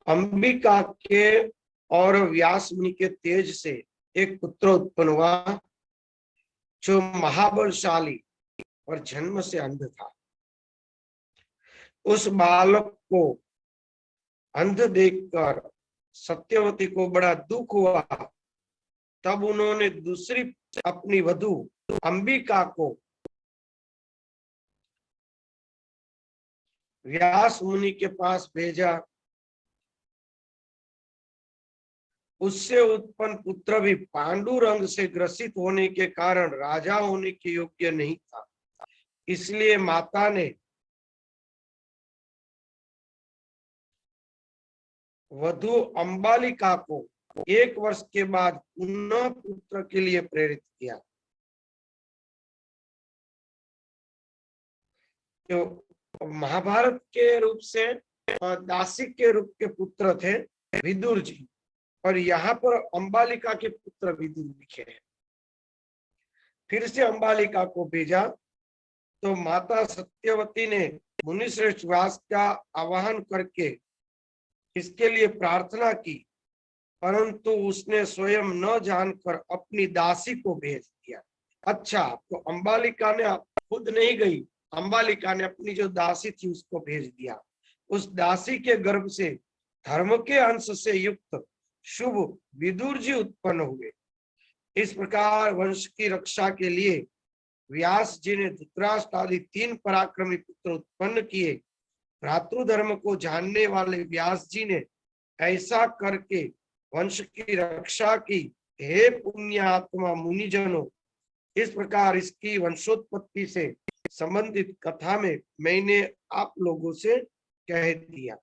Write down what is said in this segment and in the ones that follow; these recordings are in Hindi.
अंबिका के और व्यास मुनि के तेज से एक पुत्र उत्पन्न हुआ जो महाबलशाली और जन्म से अंध था। उस बालक को अंध देखकर सत्यवती को बड़ा दुख हुआ। तब उन्होंने दूसरी अपनी वधू अंबिका को व्यास मुनि के पास भेजा। उससे उत्पन्न पुत्र भी पांडु रंग से ग्रसित होने के कारण राजा होने के योग्य नहीं था। इसलिए माता ने वधु अंबालिका को 1 वर्ष के बाद पुनः पुत्र के लिए प्रेरित किया। तो महाभारत के रूप से दासी के रूप के पुत्र थे विदुर जी, और यहाँ पर अंबालिका के पुत्र विदुर लिखे हैं। फिर से अंबालिका को भेजा तो माता सत्यवती ने मुनिश्रेष्ठ व्यास का आवाहन करके इसके लिए प्रार्थना की, परंतु उसने स्वयं न जानकर अपनी दासी को भेज दिया। अच्छा, तो अंबालिका ने खुद नहीं गई, अंबालिका ने अपनी जो दासी थी उसको भेज दिया। उस दासी के गर्भ से धर्म के अंश से युक्त शुभ विदुर जी उत्पन्न हुए। इस प्रकार वंश की रक्षा के लिए व्यास जी ने धृतराष्ट्र आदि 3 पराक्रमी पुत्र उत्पन्न किए। भ्रातृधर्म को जानने वाले व्यास जी ने ऐसा करके वंश की रक्षा की। हे पुण्यात्मा मुनिजनों, इस प्रकार इसकी वंशोत्पत्ति से संबंधित कथा में मैंने आप लोगों से कह दिया।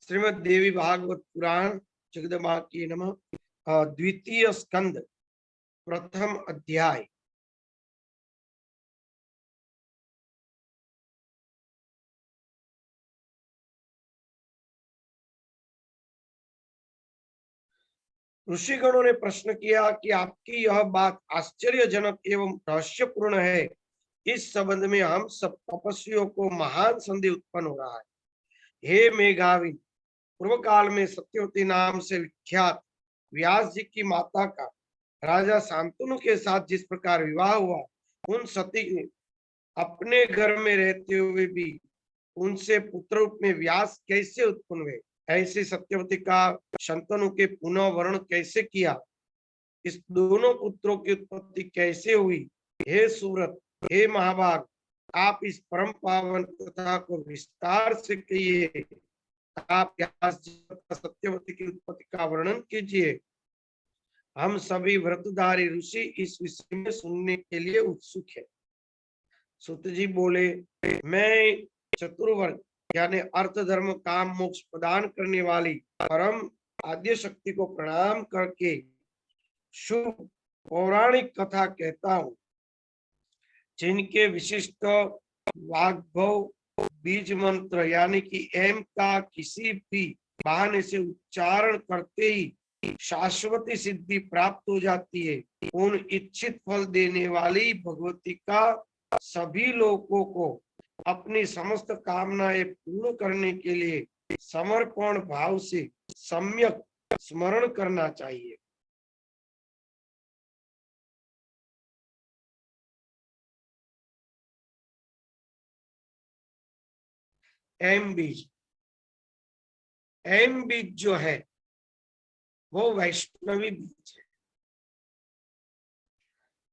श्रीमद् देवी भागवत पुराण जगदम्बाकी नमः, द्वितीय स्कंद, प्रथम अध्याय। ऋषिगणों ने प्रश्न किया कि आपकी यह बात आश्चर्यजनक एवं रहस्यपूर्ण है। इस संबंध में हम सब तपस्वियों को महान संदेह उत्पन्न हो रहा है। हे मेघावी, पूर्व काल में सत्यवती नाम से विख्यात व्यास जी की माता का राजा शांतनु के साथ जिस प्रकार विवाह हुआ, उन सती ने अपने घर में रहते हुए भी उनसे पुत्र रूप में व्यास कैसे उत्पन्न हुए? ऐसे सत्यवती का शांतनु के पुनः वर्ण कैसे किया? इस दोनों पुत्रों की उत्पत्ति कैसे हुई? हे सूरत, हे महाभाग, आप इस परम पावन कथा को विस्तार से कहिए। आप व्यास जी तथा सत्यवती की उत्पत्ति का वर्णन कीजिए। हम सभी व्रतधारी ऋषि इस विषय में सुनने के लिए उत्सुक है। सुत जी बोले, मैं चतुर्वर्ग यानी अर्थ धर्म काम मोक्ष प्रदान करने वाली परम आद्य शक्ति को प्रणाम करके शुभ पौराणिक कथा कहता हूँ, जिनके विशिष्ट वाग्भव बीज मंत्र यानी कि एम का किसी भी बहाने से उच्चारण करते ही शाश्वती सिद्धि प्राप्त हो जाती है। उन इच्छित फल देने वाली भगवती का सभी लोगों को अपनी समस्त कामनाएं पूर्ण करने के लिए समर्पण भाव से सम्यक स्मरण करना चाहिए। एम बीज, एम बीज जो है वो वैष्णवी बीज है।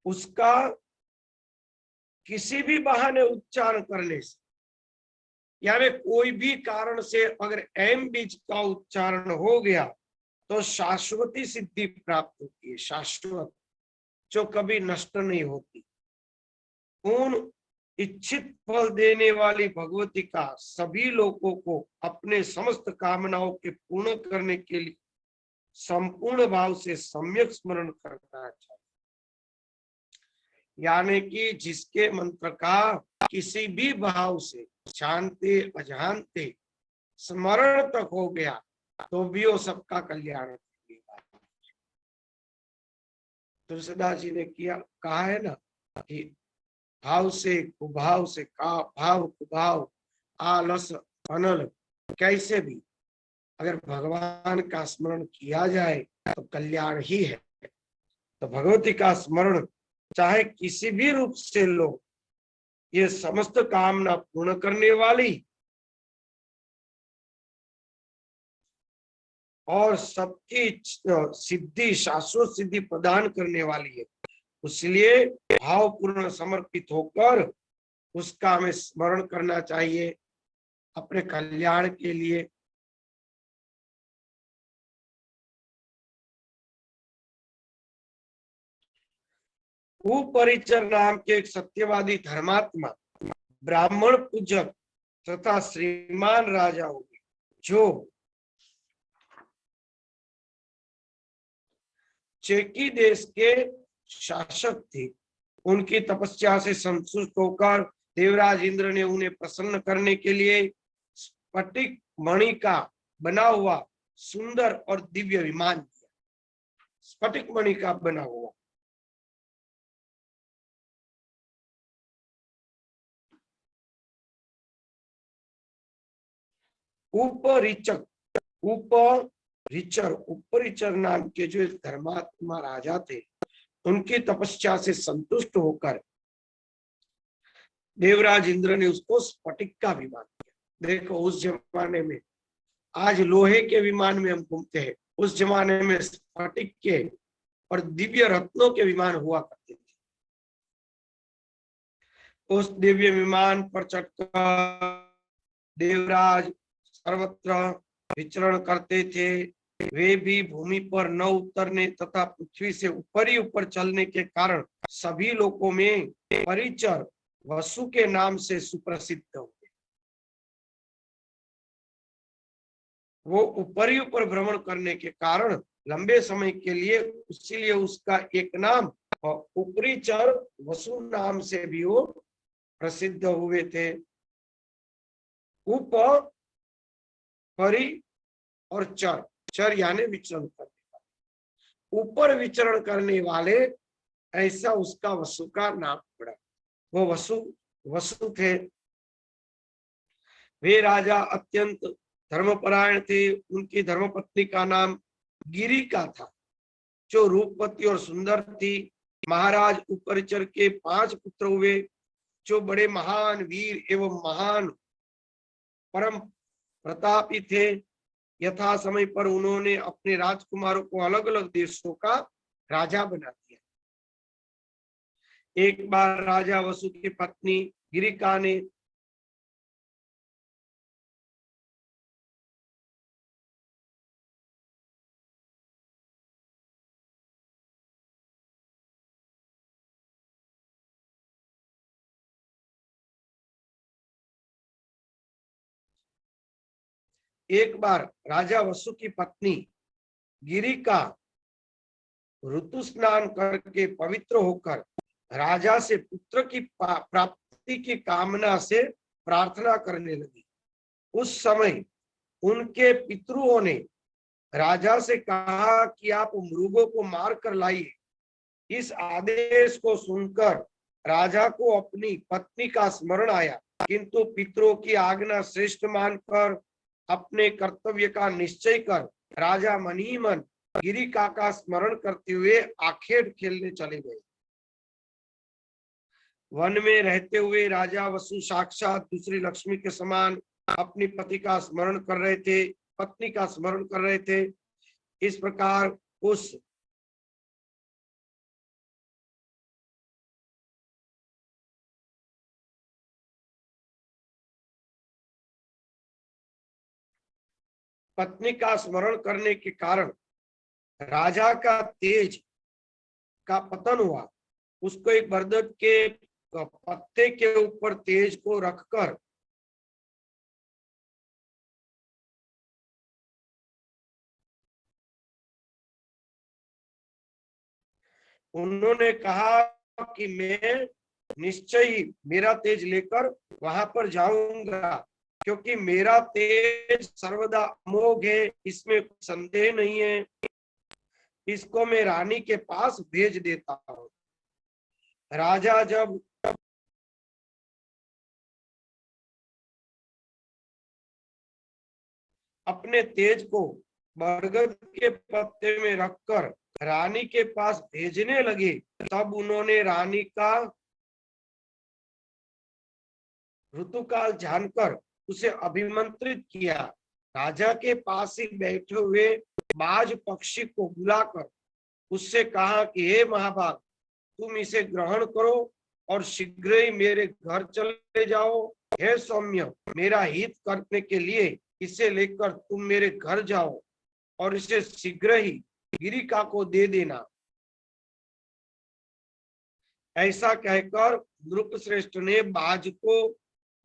उसका किसी भी बहाने उच्चारण करने से, यानी कोई भी कारण से अगर एम बीज का उच्चारण हो गया तो शाश्वती सिद्धि प्राप्त होती है, शाश्वत, जो कभी नष्ट नहीं होती। उन इच्छित फल देने वाली भगवती का सभी लोगों को अपने समस्त कामनाओं के पूर्ण करने के लिए संपूर्ण भाव से सम्यक स्मरण करना चाहिए। यानी कि जिसके मंत्र का किसी भी भाव से जानते अजानते स्मरण तक हो गया तो भी वो सबका कल्याण करेगा। तुलसीदास जी ने किया कहा है ना कि भाव से कुभाव से का भाव कुभाव आलस अनल कैसे भी अगर भगवान का स्मरण किया जाए तो कल्याण ही है। तो भगवती का स्मरण चाहे किसी भी रूप से लो, ये समस्त कामना पूर्ण करने वाली और सबकी सिद्धि शाश्वत सिद्धि प्रदान करने वाली है। इसलिए भावपूर्ण समर्पित होकर उसका हमें स्मरण करना चाहिए अपने कल्याण के लिए। उपरिचर नाम के एक सत्यवादी धर्मात्मा ब्राह्मण पूजक तथा श्रीमान राजा होंगे जो चेकी देश के शासक थे। उनकी तपस्या से संतुष्ट होकर देवराज इंद्र ने उन्हें प्रसन्न करने के लिए स्फटिक मणि का बना हुआ सुंदर और दिव्य विमान दिया। स्फटिक मणि का बना हुआ उपरिचक उपरिचर नाम के जो धर्मात्मा राजा थे, उनकी तपस्या से संतुष्ट होकर देवराज इंद्र ने उसको स्फटिक का विमान दिया। देखो उस जमाने में, आज लोहे के विमान में हम घूमते हैं, उस जमाने में स्फटिक के और दिव्य रत्नों के विमान हुआ करते थे। उस दिव्य विमान पर चढ़कर देवराज सर्वत्र विचरण करते थे। वे भी भूमि पर न उतरने तथा पृथ्वी से ऊपर ही ऊपर चलने के कारण सभी लोगों में परिचर वसु के नाम से सुप्रसिद्ध हुए। वो ऊपर ही ऊपर भ्रमण करने के कारण लंबे समय के लिए, इसीलिए उसका एक नाम उपरिचर वसु नाम से भी वो प्रसिद्ध हुए थे। उप परि और चर, चर यानी विचरण करने वाले, ऊपर विचरण करने वाले, ऐसा उसका वसु का नाम पड़ा। वो वसु थे। वे राजा अत्यंत धर्मपरायण थे। उनकी धर्मपत्नी का नाम गिरिका था, जो रूपवती और सुंदर थी। महाराज उपरिचर के 5 पुत्र हुए, जो बड़े महान वीर एवं महान परम प्रतापी थे। यथा समय पर उन्होंने अपने राजकुमारों को अलग अलग देशों का राजा बना दिया। एक बार राजा वसु की पत्नी गिरिका ने एक बार राजा वसु की पत्नी गिरिका ऋतु स्नान करके पवित्र होकर राजा से पुत्र की प्राप्ति की कामना से प्रार्थना करने लगी। उस समय उनके पितरों ने राजा से कहा कि आप मृगों को मार कर लाइए। इस आदेश को सुनकर राजा को अपनी पत्नी का स्मरण आया, किंतु पितरों की आज्ञा श्रेष्ठ मानकर अपने कर्तव्य का निश्चय कर राजा मन ही मन गिरिका का स्मरण करते हुए आखेट खेलने चले गए। वन में रहते हुए राजा वसु साक्षात दूसरी लक्ष्मी के समान अपनी पति का स्मरण कर रहे थे, पत्नी का स्मरण कर रहे थे। इस प्रकार उस पत्नी का स्मरण करने के कारण राजा का तेज का पतन हुआ। उसको एक बरगद के पत्ते के ऊपर तेज को रखकर उन्होंने कहा कि मैं निश्चय ही मेरा तेज लेकर वहां पर जाऊंगा, क्योंकि मेरा तेज सर्वदा अमोघ है, इसमें संदेह नहीं है। इसको मैं रानी के पास भेज देता हूँ। राजा जब अपने तेज को बरगद के पत्ते में रखकर रानी के पास भेजने लगे, तब उन्होंने रानी का ऋतुकाल जानकर उसे अभिमंत्रित किया। राजा के पास ही बैठे हुए बाज पक्षी को बुलाकर उससे कहा कि हे महाभाग, तुम इसे ग्रहण करो और शीघ्र ही मेरे घर चले जाओ। हे सौम्य, मेरा हित करने के लिए इसे लेकर तुम मेरे घर जाओ और इसे शीघ्र ही गिरिका को दे देना। ऐसा कहकर नृपश्रेष्ठ ने बाज को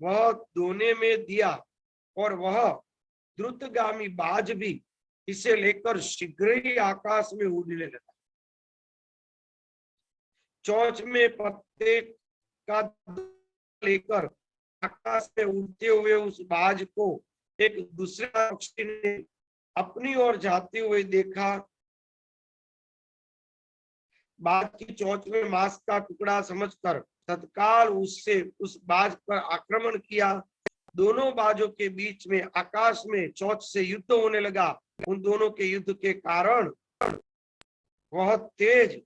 वह दोने में दिया और वह द्रुतगामी बाज भी इसे लेकर शीघ्र ही आकाश में उड़ने लगा। चोंच में पत्ते का लेकर आकाश में उड़ते हुए उस बाज को एक दूसरे पक्षी ने अपनी ओर जाते हुए देखा। बाज की चोंच में मांस का टुकड़ा समझकर तत्काल उससे उस बाज पर आक्रमण किया। दोनों बाजों के बीच में आकाश में चोंच से युद्ध होने लगा। उन दोनों के युद्ध के कारण वह तेज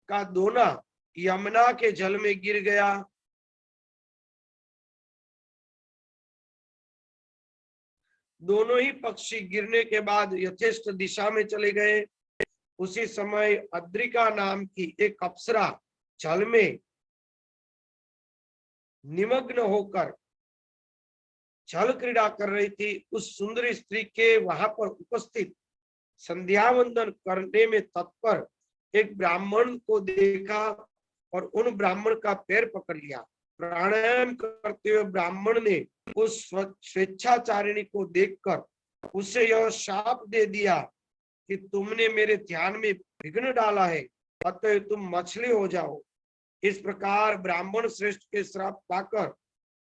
का दोना यमुना के जल में गिर गया। दोनों ही पक्षी गिरने के बाद यथेष्ट दिशा में चले गए। उसी समय अद्रिका नाम की एक अप्सरा जल में निमग्न होकर जल क्रीड़ा कर रही थी। उस सुंदर स्त्री के वहां पर उपस्थित संध्या वंदन करने में तत्पर एक ब्राह्मण को देखा और उन ब्राह्मण का पैर पकड़ लिया। प्राणायाम करते हुए ब्राह्मण ने उस स्वेच्छाचारिणी को देखकर उसे यह शाप दे दिया कि तुमने मेरे ध्यान में विघ्न डाला है, अतः तुम मछली हो जाओ। इस प्रकार ब्राह्मण श्रेष्ठ के श्राप पाकर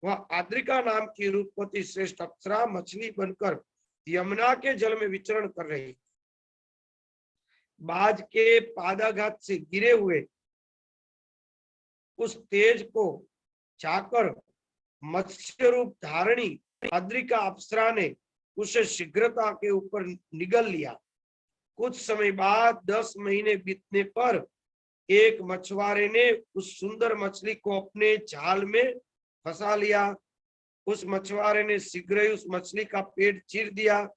वह आद्रिका नाम की रूपवती श्रेष्ठ अप्सरा मछली बनकर यमुना के जल में विचरण कर रही। बाज के पादाघात से गिरे हुए उस तेज को जाकर मत्स्य रूप धारणी अद्रिका अप्सरा ने उसे शीघ्रता के ऊपर निगल लिया। कुछ समय बाद 10 महीने बीतने पर एक मछुआरे ने उस सुंदर मछली को अपने जाल में फंसा लिया। उस मछुआरे ने शीघ्र ही उस मछली का पेट चीर दिया।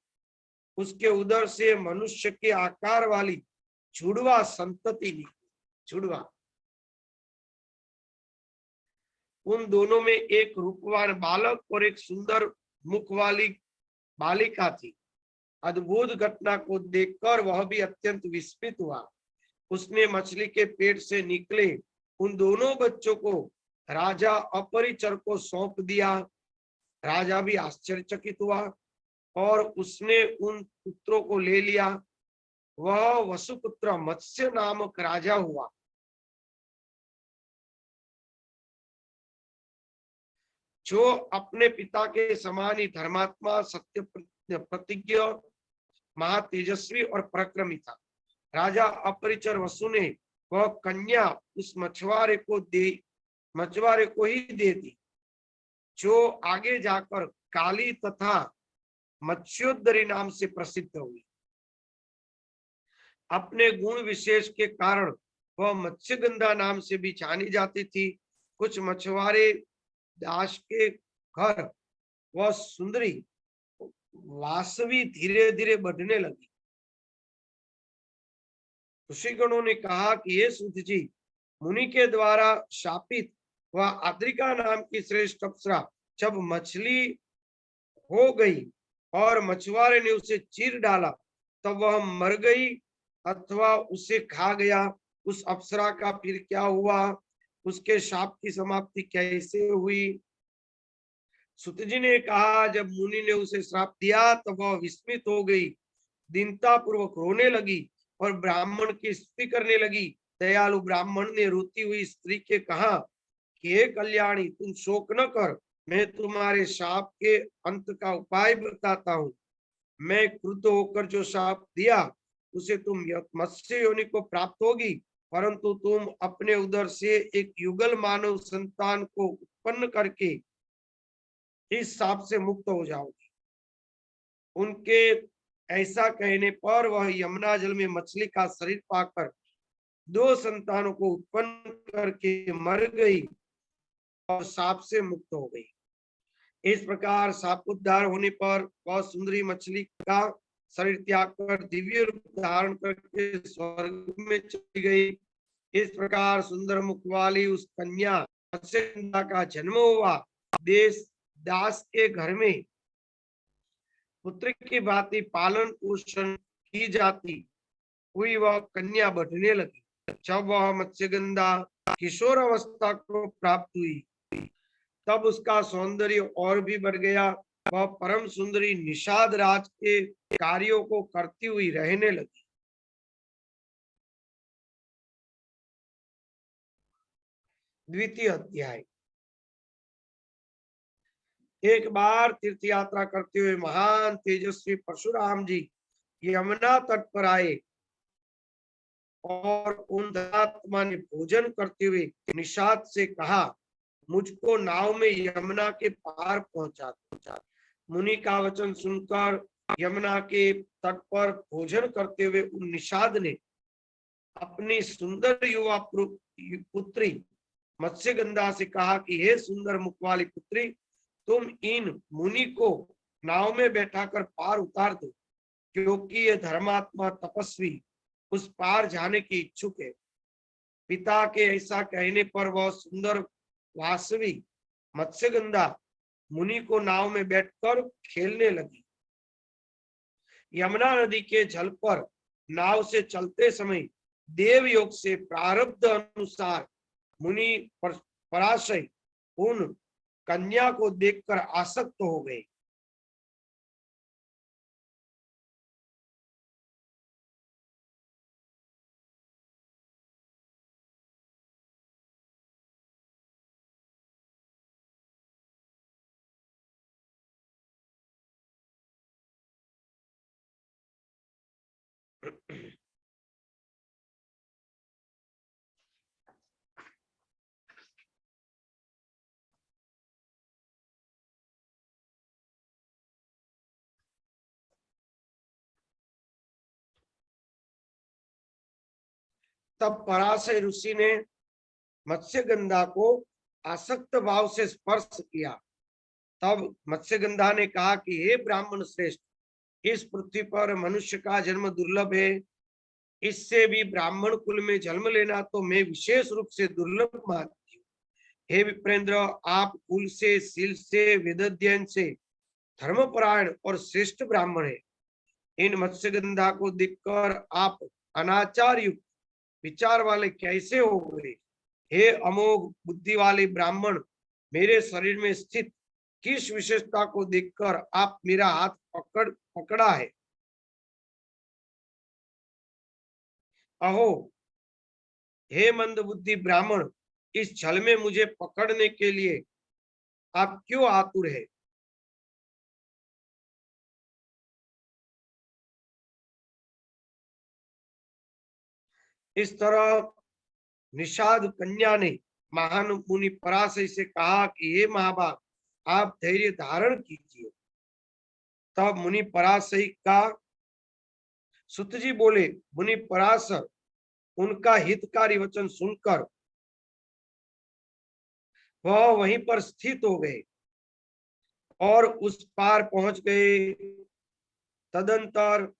उसके उदर से मनुष्य के आकार वाली जुड़वा संतति निकली। जुड़वा, उन दोनों में एक रूपवान बालक और एक सुंदर मुख वाली बालिका थी। अद्भुत घटना को देखकर वह भी अत्यंत विस्मित हुआ। उसने मछली के पेट से निकले उन दोनों बच्चों को राजा अपरिचर को सौंप दिया। राजा भी आश्चर्यचकित हुआ और उसने उन पुत्रों को ले लिया। वह वसुपुत्र मत्स्य नामक राजा हुआ। जो अपने पिता के समान ही धर्मात्मा, सत्य प्रतिज्ञ, महातेजस्वी और पराक्रमी था। राजा अपरिचर वसु ने वह कन्या उस मछुआरे को ही दे दी, जो आगे जाकर काली तथा मत्स्योदरी नाम से प्रसिद्ध हुई। अपने गुण विशेष के कारण वह मत्स्यगंधा नाम से भी जानी जाती थी। कुछ मछुआरे दास के घर वह सुंदरी वासवी धीरे धीरे बढ़ने लगी। ऋषिगणों ने कहा कि ये सूत जी, मुनि के द्वारा शापित वह आद्रिका नाम की श्रेष्ठ अप्सरा जब मछली हो गई और मछुआरे ने उसे चीर डाला, तब वह मर गई अथवा उसे खा गया। उस अप्सरा का फिर क्या हुआ? उसके शाप की समाप्ति कैसे हुई? सुत जी ने कहा, जब मुनि ने उसे श्राप दिया तब वह विस्मित हो गई, दीनता पूर्वक रोने लगी और ब्राह्मण की स्तुति करने लगी। दयालु ब्राह्मण ने रोती हुई स्त्री के कहा कि हे कल्याणी, तुम शोक न कर, मैं तुम्हारे शाप के अंत का उपाय बताता हूँ। मैं क्रुद्ध होकर जो शाप दिया उसे तुम मत्स्य योनि को प्राप्त होगी, परंतु तुम अपने उदर से एक युगल मानव संतान को उत्पन्न करके इस शाप से मुक्त हो जाओगी। उनके ऐसा कहने पर वह यमुना जल में मछली का शरीर पाकर 2 संतानों को उत्पन्न करके मर गई और साप से मुक्त हो गई। इस प्रकार सापोद्धार होने पर वह सुंदरी मछली का शरीर त्याग कर दिव्य रूप धारण करके स्वर्ग में चली गई। इस प्रकार सुंदर मुख वाली उस कन्या मत्स्यगंधा का जन्म हुआ। देश दास के घर में पुत्र की भांति पालन पोषण की जाती हुई वह कन्या बढ़ने लगी। जब वह मत्स्यगंधा किशोर अवस्था को प्राप्त हुई तब उसका सौंदर्य और भी बढ़ गया। वह परम सुंदरी निषाद राज के कार्यों को करती हुई रहने लगी। द्वितीय अध्याय। एक बार तीर्थ यात्रा करते हुए महान तेजस्वी परशुराम जी यमुना तट पर आए और उन धर्मात्मा ने भोजन करते हुए निषाद से कहा, मुझको नाव में यमुना के पार पहुंचा। मुनि का वचन सुनकर यमुना के तट पर भोजन करते हुए उन निषाद ने अपनी सुंदर युवा पुत्री मत्स्यगंधा से कहा कि हे सुंदर मुख वाली पुत्री, तुम इन मुनि को नाव में बैठाकर पार उतार दो, क्योंकि ये धर्मात्मा तपस्वी उस पार जाने की इच्छुक है। पिता के ऐसा कहने पर वह सुंदर वासवी मत्स्यगंधा मुनि को नाव में बैठकर खेलने लगी। यमुना नदी के जल पर नाव से चलते समय देव योग से प्रारब्ध अनुसार मुनि पराशय उन कन्या को देखकर आसक्त हो गए। तब पराशय ऋषि ने मत्स्यगंधा को आसक्त भाव से स्पर्श किया। तब मत्स्यगंधा ने कहा कि हे ब्राह्मण श्रेष्ठ, इस पृथ्वी पर मनुष्य का जन्म दुर्लभ है। इससे भी ब्राह्मण कुल में जन्म लेना तो मैं विशेष रूप से दुर्लभ मानती हूँ। हे विप्रेंद्र, आप कुल से, शील से, वेदाध्ययन से धर्मपरायण और श्रेष्ठ ब्राह्मण है। इन मत्स्यगंधा को देखकर आप अनाचार युक्त विचार वाले कैसे हो गए? हे अमोघ बुद्धि वाले ब्राह्मण, मेरे शरीर में स्थित किस विशेषता को देखकर आप मेरा हाथ पकड़ा है? अहो, हे मंद बुद्धि ब्राह्मण, इस छल में मुझे पकड़ने के लिए आप क्यों आतुर है? इस तरह निषाद कन्या ने महान मुनि पराशर से कहा कि हे महाभाग, आप धैर्य धारण कीजिए। तब मुनि पराशर का सुत जी बोले, मुनि पराशर, उनका हितकारी वचन सुनकर वह वहीं पर स्थित हो गए और उस पार पहुंच गए। तदंतर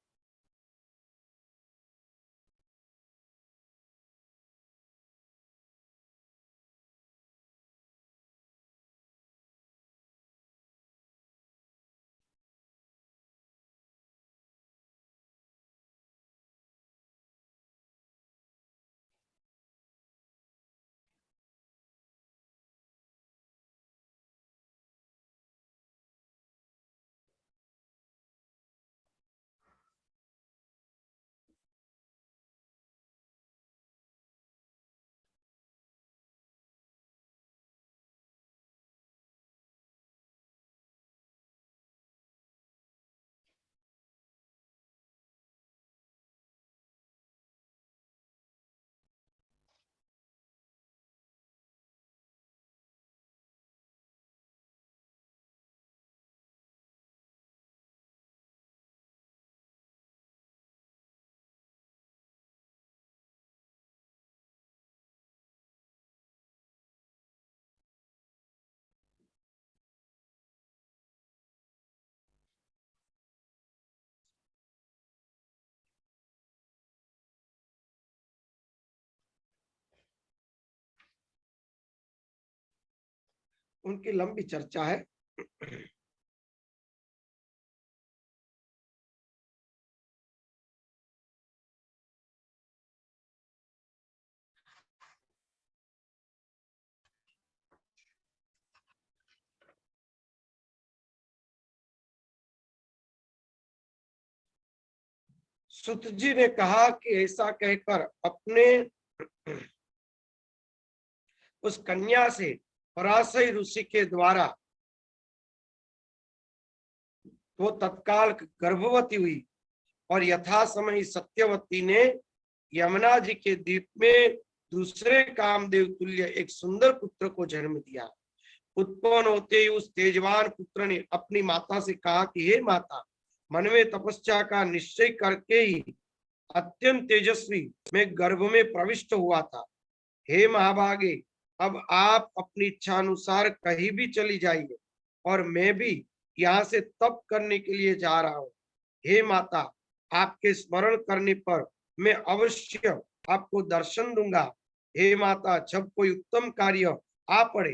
उनकी लंबी चर्चा है। सुत जी ने कहा कि ऐसा कहकर अपने उस कन्या से पराशर ऋषि के द्वारा वो तत्काल गर्भवती हुई और यथा समय सत्यवती ने यमुना जी के द्वीप में दूसरे कामदेव तुल्य एक सुंदर पुत्र को जन्म दिया। उत्पन्न होते ही उस तेजवान पुत्र ने अपनी माता से कहा कि हे माता, मन में तपस्या का निश्चय करके ही अत्यंत तेजस्वी मैं गर्भ में प्रविष्ट हुआ था। हे महाभागे, अब आप अपनी इच्छा अनुसार कहीं भी चली जाइए और मैं भी यहाँ से तप करने के लिए जा रहा हूँ। हे माता, आपके स्मरण करने पर मैं अवश्य आपको दर्शन दूंगा। हे माता, जब कोई उत्तम कार्य आ पड़े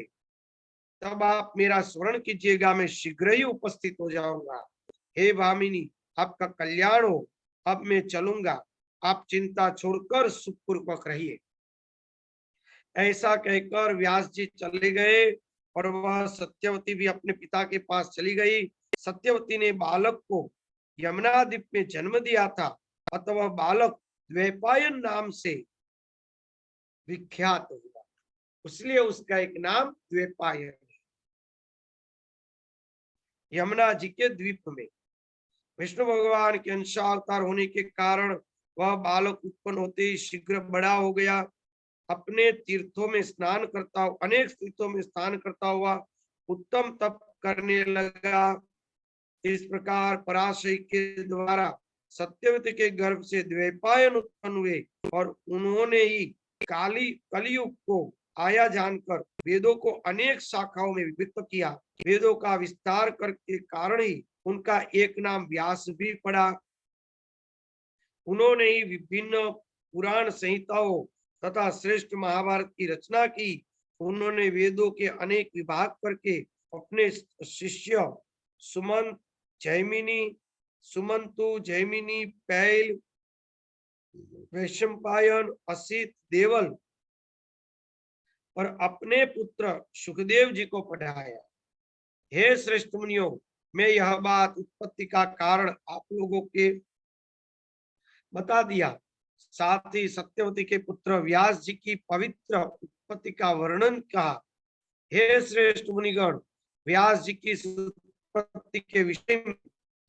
तब आप मेरा स्मरण कीजिएगा, मैं शीघ्र ही उपस्थित हो जाऊंगा। हे भामिनी, आपका कल्याण हो, अब मैं चलूंगा, आप चिंता छोड़कर सुखपूर्वक रहिए। ऐसा कहकर व्यास जी चले गए और वह सत्यवती भी अपने पिता के पास चली गई। सत्यवती ने बालक को यमुना द्वीप में जन्म दिया था, अतः वह बालक द्वैपायन नाम से विख्यात हुआ, इसलिए उसका एक नाम द्वैपायन। यमुना जी के द्वीप में विष्णु भगवान के अंशावतार होने के कारण वह बालक उत्पन्न होते ही शीघ्र बड़ा हो गया। अपने तीर्थों में स्नान करता हुआ, अनेक तीर्थों में स्नान करता हुआ उत्तम तप करने लगा। इस प्रकार पराशर के द्वारा सत्यवती के गर्भ से द्वैपायन उत्पन्न हुए और उन्होंने ही कलियुग को आया जानकर वेदों को अनेक शाखाओं में विभक्त किया। वेदों का विस्तार करके कारण ही उनका एक नाम व्यास भी पड़ा। उन्होंने ही विभिन्न पुराण संहिताओं तथा श्रेष्ठ महाभारत की रचना की। उन्होंने वेदों के अनेक विभाग करके अपने शिष्य सुमंत, जैमिनी, सुमंतु, जैमिनी, पैल, वैशंपायन, असित, देवल और अपने पुत्र सुखदेव जी को पढ़ाया। हे श्रेष्ठ मुनियों, मैं यह बात उत्पत्ति का कारण आप लोगों के बता दिया। साथ ही सत्यवती के पुत्र व्यास जी की पवित्र उत्पत्ति का वर्णन कहा। हे श्रेष्ठ मुनिगण, व्यास जी की उत्पत्ति के विषय में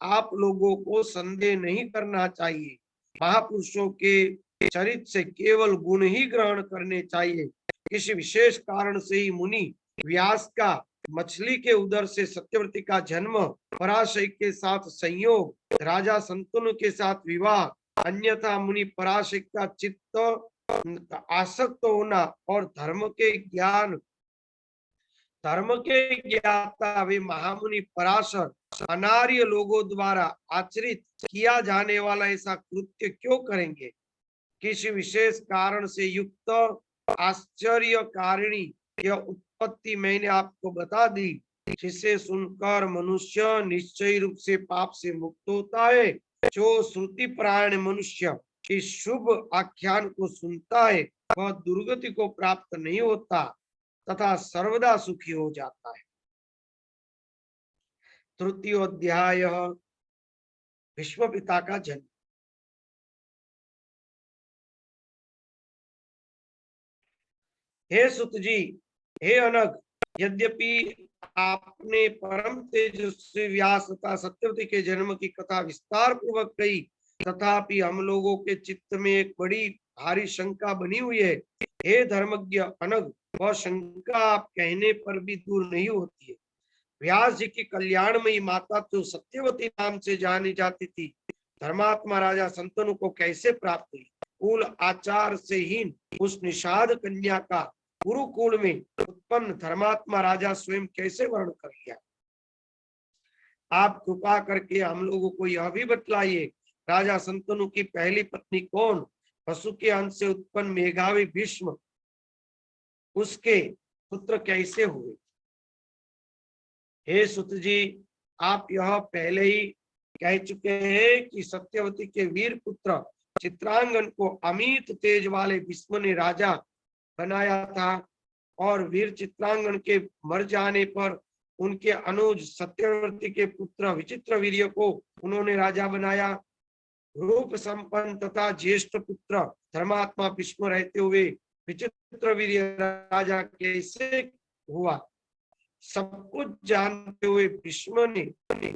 आप लोगों को संदेह नहीं करना चाहिए। महापुरुषों के चरित्र से केवल गुण ही ग्रहण करने चाहिए। किसी विशेष कारण से ही मुनि व्यास का मछली के उदर से सत्यवती का जन्म, पराशर के साथ संयोग, राजा संतनु के साथ विवाह, अन्यथा मुनि पराशर का चित्त आसक्त होना और धर्म के ज्ञाता वे महामुनि पराशर अनार्य लोगों द्वारा आचरित किया जाने वाला ऐसा कृत्य क्यों करेंगे। किसी विशेष कारण से युक्त आश्चर्यकारिणी यह उत्पत्ति मैंने आपको बता दी, जिसे सुनकर मनुष्य निश्चय रूप से पाप से मुक्त होता है। जो श्रुति परायण मनुष्य इस शुभ आख्यान को सुनता है वह दुर्गति को प्राप्त नहीं होता तथा सर्वदा सुखी हो जाता है। तृतीय अध्याय, भीष्म पिता का जन्म। हे सुत जी, हे अनग, यद्यपि आपने परम तेजस्वी व्यास तथा सत्यवती के जन्म की कथा विस्तार पूर्वक कही, तथापि हम लोगों के चित्त में एक बड़ी भारी शंका बनी हुई है। हे धर्मज्ञ अनग, वह शंका आप कहने पर भी दूर नहीं होती है। व्यास जी की कल्याणमयी माता तो सत्यवती नाम से जानी जाती थी, धर्मात्मा राजा संतनु को कैसे प्राप्त हुई। कुल आचार से हीन उस निषाद कन्या का गुरुकुल में उत्पन्न धर्मात्मा राजा स्वयं कैसे वर्ण कर लिया। आप कृपा करके हम लोगों को यह भी बतलाइए, राजा संतनु की पहली पत्नी कौन, वसु के अंश से उत्पन्न मेघावी भीष्म उसके पुत्र कैसे हुए। हे सुत जी, आप यह पहले ही कह चुके हैं कि सत्यवती के वीर पुत्र चित्रांगन को अमित तेज वाले भीष्म ने राजा बनाया था, और वीर चित्रांगन के मर जाने पर उनके अनुज सत्यवती के पुत्र विचित्र वीर्य को उन्होंने राजा बनाया। रूप संपन्न तथा ज्येष्ठ पुत्र धर्मात्मा भीष्म रहते हुए विचित्र वीर्य राजा कैसे हुआ? सब कुछ जानते हुए भीष्म ने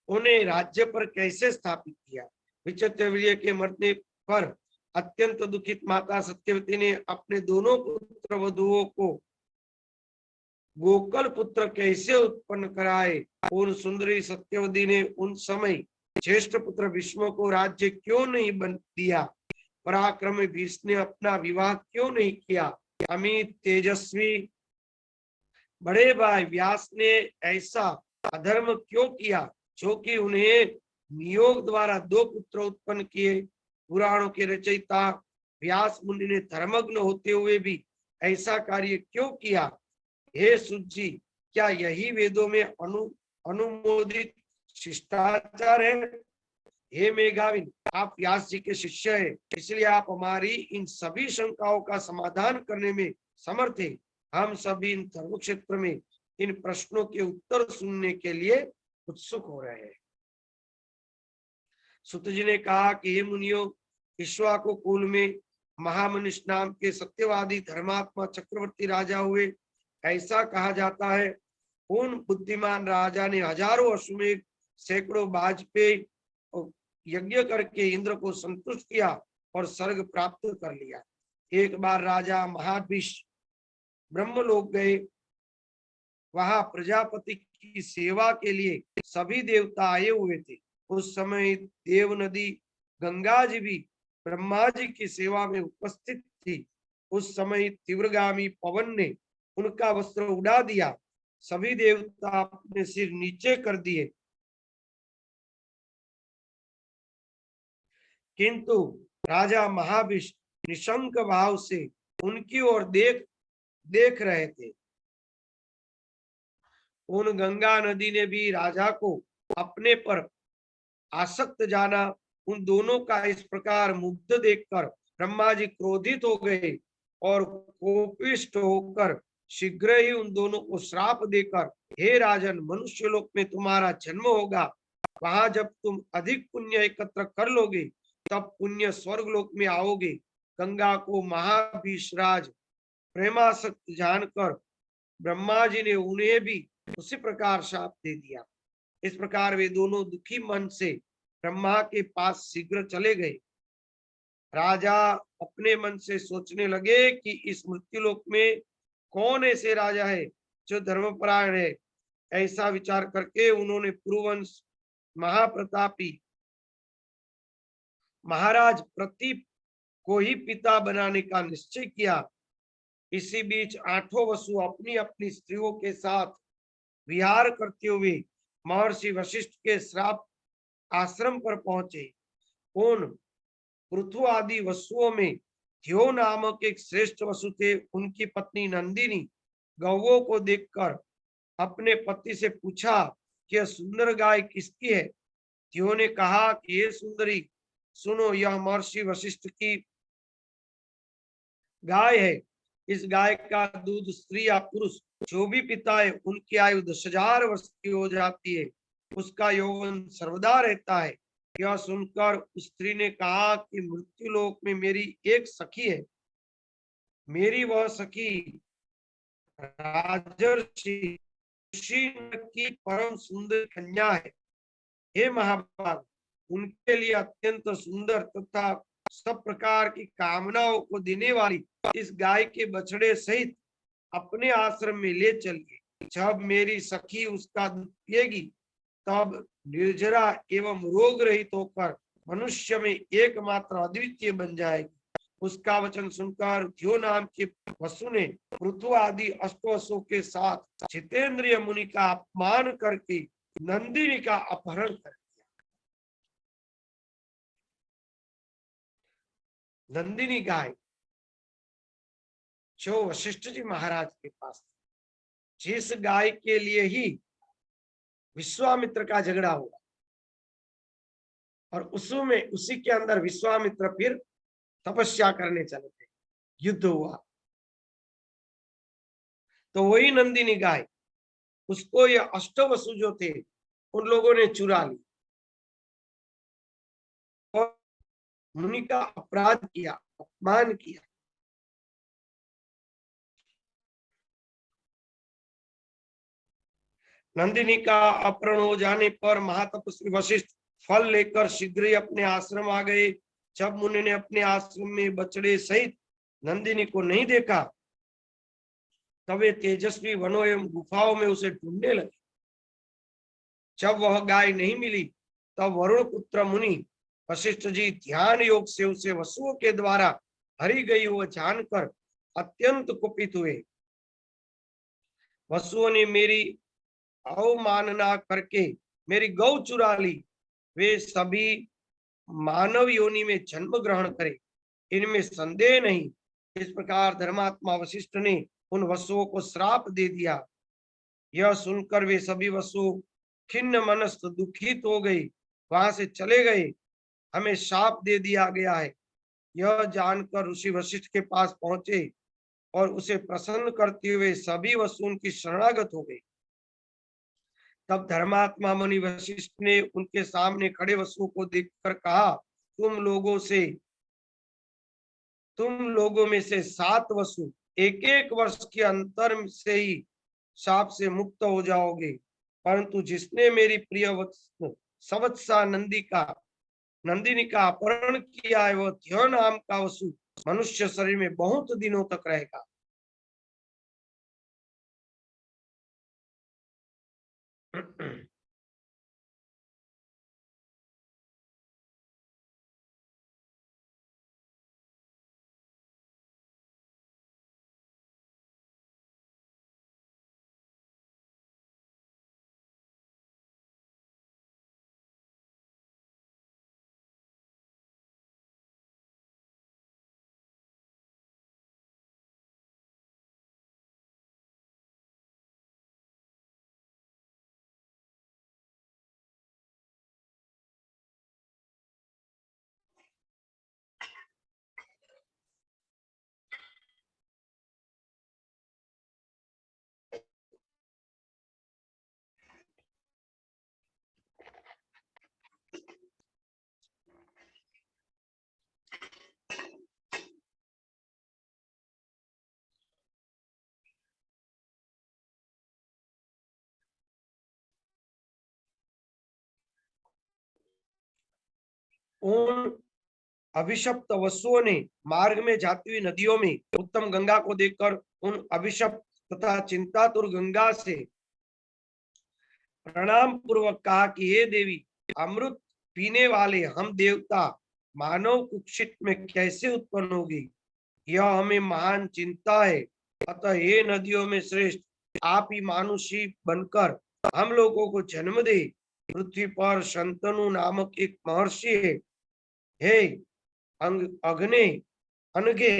उन्हें राज्य पर कैसे स्थापित किया? विचित्र वीर्य के मरने पर अत्यंत दुखित माता सत्यवती ने अपने दोनों पुत्र वधुओं को गोकल पुत्र कैसे उत्पन्न कराए? उन सुंदरी सत्यवती ने उन समय ज्येष्ठ पुत्र भीष्म को राज्य क्यों नहीं बन दिया? पराक्रमी भीष्म ने अपना विवाह क्यों नहीं किया? अमित तेजस्वी बड़े भाई व्यास ने ऐसा अधर्म क्यों किया, जो कि उन्हें नियोग द्वारा दो पुत्र उत्पन्न किए? पुराणों के रचयिता व्यास मुनि ने धर्मग्न होते हुए भी ऐसा कार्य क्यों किया? हे सुत जी, क्या यही वेदों में अनुमोदित शिष्टाचार है? हे मेघाविन, आप व्यास जी के शिष्य हैं, इसलिए आप हमारी इन सभी शंकाओं का समाधान करने में समर्थ हैं। हम सभी इन धर्म क्षेत्र में इन प्रश्नों के उत्तर सुनने के लिए उत्सुक हो रहे हैं। सुत जी ने कहा कि हे मुनियों, इक्ष्वाकु कुल में महामनुष नाम के सत्यवादी धर्मात्मा चक्रवर्ती राजा हुए, ऐसा कहा जाता है। उन बुद्धिमान राजा ने हजारों अश्वमेध सैकड़ों वाजपेयी यज्ञ करके इंद्र को संतुष्ट किया और स्वर्ग प्राप्त कर लिया। एक बार राजा महाभिष ब्रह्मलोक गए। वहां प्रजापति की सेवा के लिए सभी देवता आए हुए थे। उस समय देव नदी गंगा जी भी ब्रह्मा जी की सेवा में उपस्थित थी। उस समय तीव्रगामी पवन ने उनका वस्त्र उड़ा दिया। सभी देवता अपने सिर नीचे कर दिए, किंतु राजा महाभिष निशंक भाव से उनकी ओर देख रहे थे। उन गंगा नदी ने भी राजा को अपने पर आसक्त जाना। उन दोनों का इस प्रकार मुग्ध देखकर ब्रह्मा जी क्रोधित हो गए और कोपिष्ट होकर शीघ्र ही उन दोनों को श्राप देकर, हे राजन, मनुष्य लोक में तुम्हारा जन्म होगा। वहां जब तुम अधिक पुण्य एकत्र कर लोगे, तब पुण्य स्वर्ग लोक में आओगे। गंगा को महाभिषराज प्रेमासक्त जानकर ब्रह्मा जी ने उन्हें भी उसी प्रकार शाप दे दिया। इस प्रकार वे दोनों दुखी मन से ब्रह्मा के पास शीघ्र चले गए। राजा अपने मन से सोचने लगे कि इस मृत्युलोक में कौन ऐसे राजा है जो धर्मपरायण है। ऐसा विचार करके उन्होंने पुरुवंश महाप्रतापी महाराज प्रतीप को ही पिता बनाने का निश्चय किया। इसी बीच आठों वसु अपनी अपनी स्त्रियों के साथ विहार करते हुए महर्षि वशिष्ठ के श्राप आश्रम पर पहुंचे। उन पृथु आदि वसुओं में ध्यो नामक एक श्रेष्ठ वसु थे। उनकी पत्नी नंदिनी गौओं को देखकर अपने पति से पूछा कि यह सुंदर गाय किसकी है? ध्यो ने कहा कि ये सुंदरी, सुनो, यह महर्षि वशिष्ठ की गाय है। इस गाय का दूध स्त्री या पुरुष जो भी पीता है, उनकी आयु 10,000 वर्ष की हो जाती है, उसका यौवन सर्वदा रहता है। यह सुनकर उस स्त्री ने कहा कि मृत्युलोक में मेरी एक सखी है। मेरी वह सखी राजर्षि की परम सुंदर कन्या है। हे महाभाग, उनके लिए अत्यंत सुंदर तथा सब प्रकार की कामनाओं को देने वाली इस गाय के बछड़े सहित अपने आश्रम में ले चलिए। जब मेरी सखी उसका दूध पिएगी, तब निर्जरा एवं रोग रहित होकर मनुष्य में एकमात्र अद्वितीय बन जाएगी। उसका वचन सुनकर ध्यो नाम के वसु ने पृथु आदि अष्टवसुओं के साथ जितेंद्रिय मुनि का अपमान करके नंदिनी का अपहरण कर दिया। नंदिनी गाय जो वशिष्ठ जी महाराज के पास, जिस गाय के लिए ही विश्वामित्र का झगड़ा हुआ और उसी के अंदर विश्वामित्र फिर तपस्या करने चले थे, युद्ध हुआ। तो वही नंदिनी गाय, उसको ये अष्टवसु जो थे उन लोगों ने चुरा ली और मुनि का अपराध किया, अपमान किया। नंदिनी का अपहरण हो जाने पर महातपस्वी वशिष्ठ फल लेकर शीघ्र ही अपने आश्रम आ गए। जब मुनि ने अपने आश्रम में बछड़े सहित नंदिनी को नहीं देखा, तब वे तेजस्वी वनों एवं गुफाओं में उसे ढूंढने लगे। जब वह गाय नहीं मिली, तब वरुण पुत्र मुनि वशिष्ठ जी ध्यान योग से उसे वसुओं के द्वारा हरी गई वो जानकर अत्यंत कुपित हुए। वसुओं ने मेरी अवमानना करके मेरी गौ चुरा ली, वे सभी मानव योनि में जन्म ग्रहण करे, इनमें संदेह नहीं। इस प्रकार धर्मात्मा वशिष्ठ ने उन वसुओं को श्राप दे दिया। यह सुनकर वे सभी वसु खिन्न मनस्त दुखित हो गई, वहां से चले गए। हमें शाप दे दिया गया है, यह जानकर ऋषि वशिष्ठ के पास पहुंचे और उसे प्रसन्न करते हुए सभी वसु उनकी शरणागत हो गए। तब धर्मात्मा मुनि वशिष्ठ ने उनके सामने खड़े वसुओं को देखकर कहा, तुम लोगों में से 7 वसु एक एक वर्ष के अंतर से ही शाप से मुक्त हो जाओगे, परंतु जिसने मेरी प्रिय सवत्सा नंदिनी का अपहरण किया है, वह ध्यो नाम का वसु मनुष्य शरीर में बहुत दिनों तक रहेगा। उन अभिशप्त वसुओं ने मार्ग में जाती हुई नदियों में उत्तम गंगा को देखकर उन अभिशप्त तथा चिंतातुर गंगा से प्रणाम पूर्वक कहा कि हे देवी, अमृत पीने वाले हम देवता मानव कुक्षित में कैसे उत्पन्न होगी, यह हमें महान चिंता है। अतः हे नदियों में श्रेष्ठ, आप ही मानुषी बनकर हम लोगों को जन्म दे। पृथ्वी पर शंतनु नामक एक महर्षि है, हे अग्ने अनगे,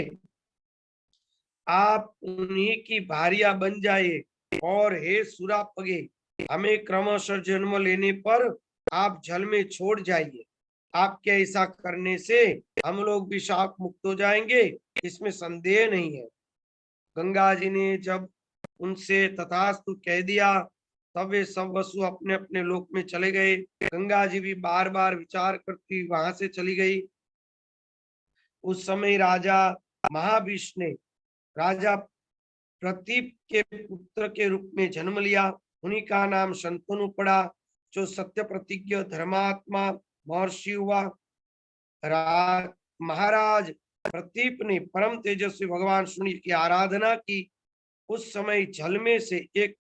आप उन्हीं की भारिया बन जाइए। और हे सुरापगे, हमें क्रमशः जन्म लेने पर आप जल में छोड़ जाइए। आपके ऐसा करने से हम लोग भी शाप मुक्त हो जाएंगे, इसमें संदेह नहीं है। गंगा जी ने जब उनसे तथास्तु कह दिया, तब वे सब वसु अपने अपने लोक में चले गए। गंगा जी भी बार बार विचार करती वहां से चली गई। उस समय राजा महाभीष ने राजा प्रतीप के पुत्र के रूप में जन्म लिया। उन्हीं का नाम शंतनु पड़ा, जो सत्य प्रतिज्ञ धर्मात्मा महर्षि हुआ। महाराज प्रतीप ने परम तेजस्वी भगवान सूर्य की आराधना की। उस समय जल में से एक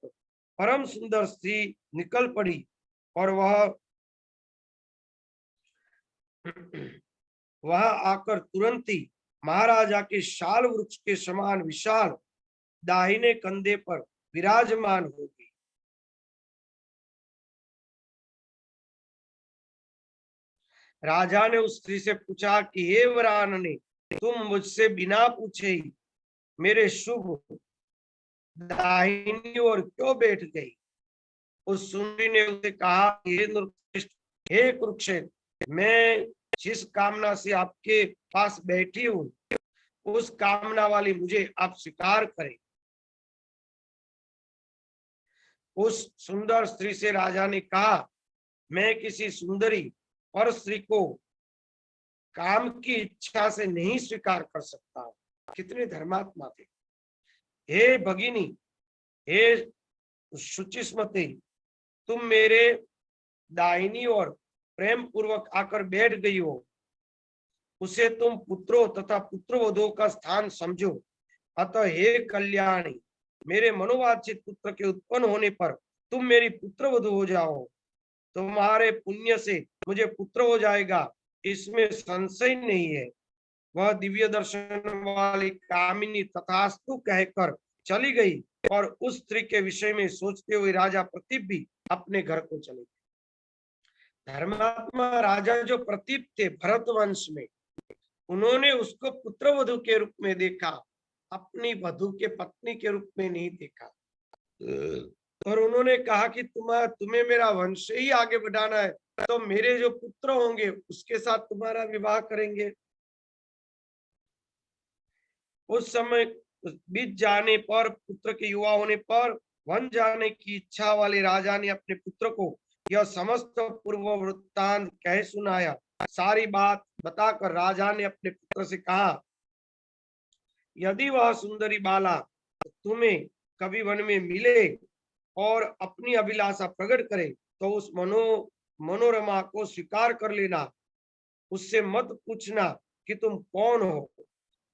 परम सुंदर स्त्री निकल पड़ी और वह आकर तुरंत ही महाराजा के शाल वृक्ष के समान विशाल दाहिने कंधे पर विराजमान हो गई। राजा ने उस स्त्री से पूछा कि हे वरानने, तुम मुझसे बिना पूछे ही मेरे शुभ दाहिनी ओर क्यों बैठ गई? उस सुंदरी ने उसे कहा, हे नृपश्रेष्ठ, हे कुरुक्षेत्र, मैं जिस कामना से आपके पास बैठी हूँ, उस कामना वाली मुझे आप स्वीकार करें। उस सुंदर स्त्री से राजा ने कहा, मैं किसी सुंदरी और स्त्री को काम की इच्छा से नहीं स्वीकार कर सकता। कितने धर्मात्मा थे। हे भगिनी, हे शुचिस्मती, तुम मेरे दाहिनी ओर प्रेम पूर्वक आकर बैठ गई हो। उसे तुम पुत्रों तथा पुत्रवधुओं का स्थान समझो। अतः हे कल्याणी, मेरे मनोवांछित पुत्र के उत्पन्न होने पर तुम मेरी पुत्रवधु हो जाओ। तुम्हारे पुण्य से मुझे पुत्र हो जाएगा, इसमें संशय नहीं है। वह दिव्य दर्शन वाली कामिनी तथास्तु कहकर चली गई और उस स्त्री के विषय में सोचते हुए राजा प्रतीप भी अपने घर को चले गए। धर्मात्मा राजा जो प्रतीप थे भरत वंश में, उन्होंने उसको पुत्रवधु के रूप में देखा, अपनी वधु के पत्नी के रूप में नहीं देखा। और उन्होंने कहा कि तुम्हें मेरा वंश ही आगे बढ़ाना है, तो मेरे जो पुत्र होंगे उसके साथ तुम्हारा विवाह करेंगे। उस समय बीत जाने पर, पुत्र के युवा होने पर वन जाने की इच्छा वाले राजा ने अपने पुत्र को यह समस्त पूर्व वृत्तांत कह सुनाया। सारी बात बताकर राजा ने अपने पुत्र से कहा, यदि वह सुंदरी बाला तुम्हें कभी वन में मिले और अपनी अभिलाषा प्रकट करे, तो उस मनोरमा को स्वीकार कर लेना। उससे मत पूछना कि तुम कौन हो,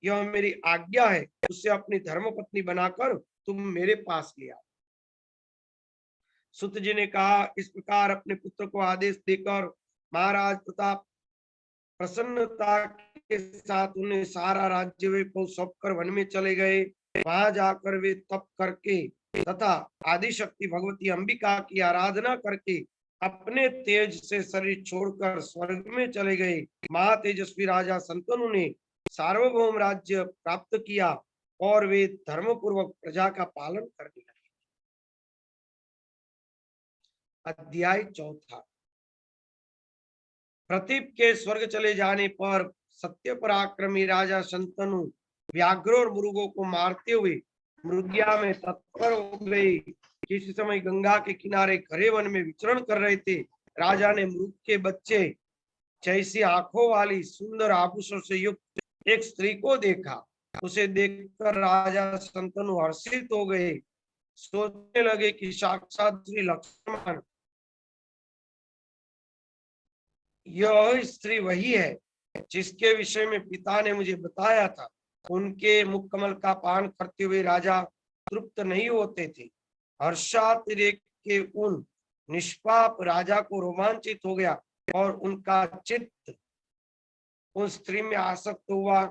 यह मेरी आज्ञा है। उसे अपनी धर्मपत्नी बनाकर तुम मेरे पास ले आओ। सुत जी ने कहा, इस प्रकार अपने पुत्र को आदेश देकर महाराज प्रताप प्रसन्नता के साथ उन्हें सारा राज्य वैभव सौंपकर वन में चले गए। वहां जाकर वे तप करके तथा आदिशक्ति भगवती अंबिका की आराधना करके अपने तेज से शरीर छोड़कर स्वर्ग में चले गए। महातेजस्वी राजा शंतनु ने सार्वभौम राज्य प्राप्त किया और वे धर्मपूर्वक प्रजा का पालन करने लगे। अध्याय 4। प्रतीप के स्वर्ग चले जाने पर सत्य पराक्रमी राजा शंतनु व्याघ्र और मृगों को मारते हुए मृग्या में तत्पर हो गए। किसी समय गंगा के किनारे घरे वन में विचरण कर रहे थे। राजा ने मृग के बच्चे जैसी आंखों वाली सुंदर आभूषण से युक्त एक स्त्री को देखा। उसे देखकर राजा शंतनु हर्षित हो गए। सोचने लगे कि साक्षात श्री लक्ष्मण, यह स्त्री वही है जिसके विषय में पिता ने मुझे बताया था। उनके मुख कमल का पान करते हुए राजा तृप्त नहीं होते थे। हर्षातिरेक के उन निष्पाप राजा को रोमांचित हो गया और उनका चित्त उस स्त्री में आसक्त हुआ।